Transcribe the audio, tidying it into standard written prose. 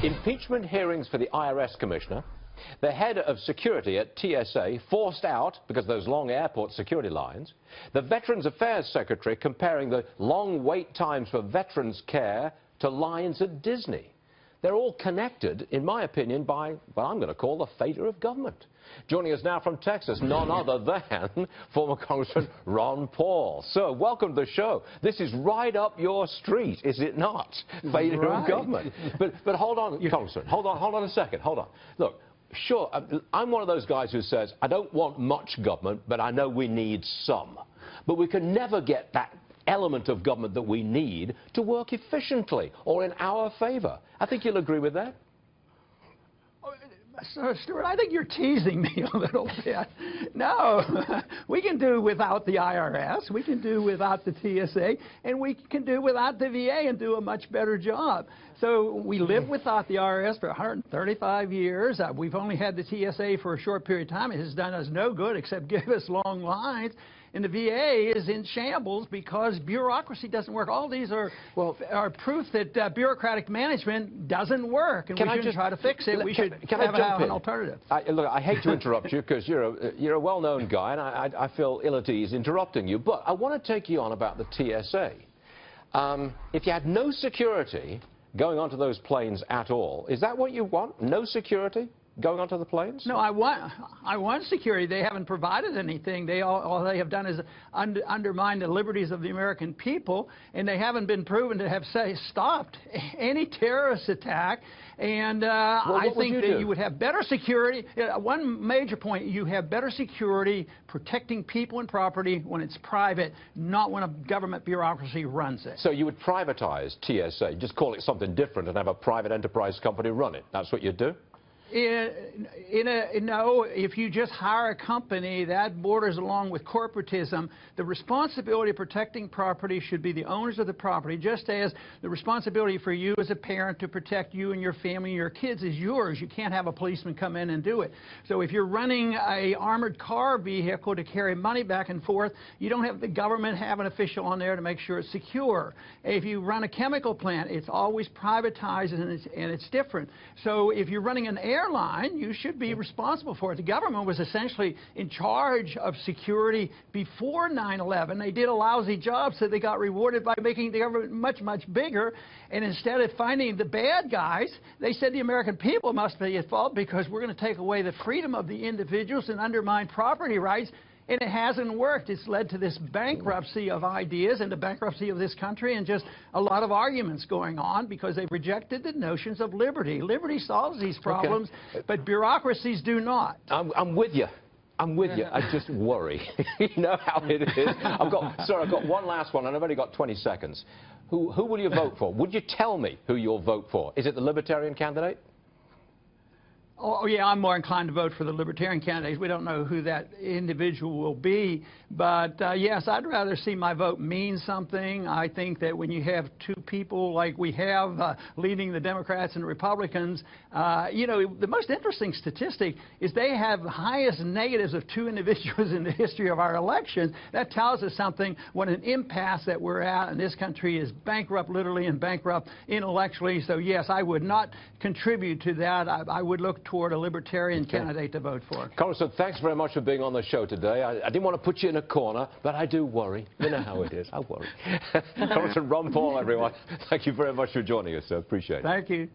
Impeachment hearings for the IRS commissioner. The head of security at TSA forced out because of those long airport security lines. The Veterans Affairs Secretary comparing the long wait times for veterans care to lines at Disney. They're all connected, in my opinion, by what I'm going to call the failure of government. Joining us now from Texas, none other than former Congressman Ron Paul. Sir, welcome to the show. This is right up your street, is it not? Failure of government. But hold on, Congressman. Hold on a second. Hold on. Look, sure, I'm one of those guys who says, I don't want much government, but I know we need some. But we can never get that element of government that we need to work efficiently or in our favor. I think you'll agree with that. So, Stuart, I think you're teasing me a little bit. No, we can do without the IRS, we can do without the TSA, and we can do without the VA and do a much better job. So we lived without the IRS for 135 years. We've only had the TSA for a short period of time. It has done us no good except give us long lines. And the VA is in shambles because bureaucracy doesn't work. All these are proof that bureaucratic management doesn't work, and we shouldn't try to fix it. We should have an alternative. Look, I hate to interrupt you because you're a well-known guy, and I feel ill at ease interrupting you. But I want to take you on about the TSA. If you had no security going onto those planes at all, is that what you want? No security going onto the planes? No, I want security. They haven't provided anything. All they have done is undermine the liberties of the American people, and they haven't been proven to have stopped any terrorist attack. And I think that you would have better security. One major point, you have better security protecting people and property when it's private, not when a government bureaucracy runs it. So you would privatize TSA, just call it something different and have a private enterprise company run it. That's what you'd do? No, if you just hire a company, that borders along with corporatism. The responsibility of protecting property should be the owners of the property, just as the responsibility for you as a parent to protect you and your family and your kids is yours. You can't have a policeman come in and do it. So if you're running an armored car vehicle to carry money back and forth, you don't have the government have an official on there to make sure it's secure. If you run a chemical plant, it's always privatized and it's different. So if you're running an airline, you should be responsible for it. The government was essentially in charge of security before 9/11. They did a lousy job, so they got rewarded by making the government much, much bigger. And instead of finding the bad guys, they said the American people must be at fault because we're going to take away the freedom of the individuals and undermine property rights. And it hasn't worked. It's led to this bankruptcy of ideas and the bankruptcy of this country and just a lot of arguments going on because they've rejected the notions of liberty. Liberty solves these problems, but bureaucracies do not. I'm with you. I'm with you. I just worry. You know how it is. I've got one last one, and I've only got 20 seconds. Who will you vote for? Would you tell me who you'll vote for? Is it the Libertarian candidate? Oh, yeah, I'm more inclined to vote for the Libertarian candidates. We don't know who that individual will be. But, yes, I'd rather see my vote mean something. I think that when you have two people like we have leading the Democrats and Republicans, you know, the most interesting statistic is they have the highest negatives of two individuals in the history of our elections. That tells us something, what an impasse that we're at, and this country is bankrupt literally and bankrupt intellectually. So, yes, I would not contribute to that. I would look toward a Libertarian candidate to vote for. Congressman, thanks very much for being on the show today. I didn't want to put you in a corner, but I do worry. You know how it is. I worry. Congressman Ron Paul, everyone, thank you very much for joining us, sir. Appreciate it. Thank you.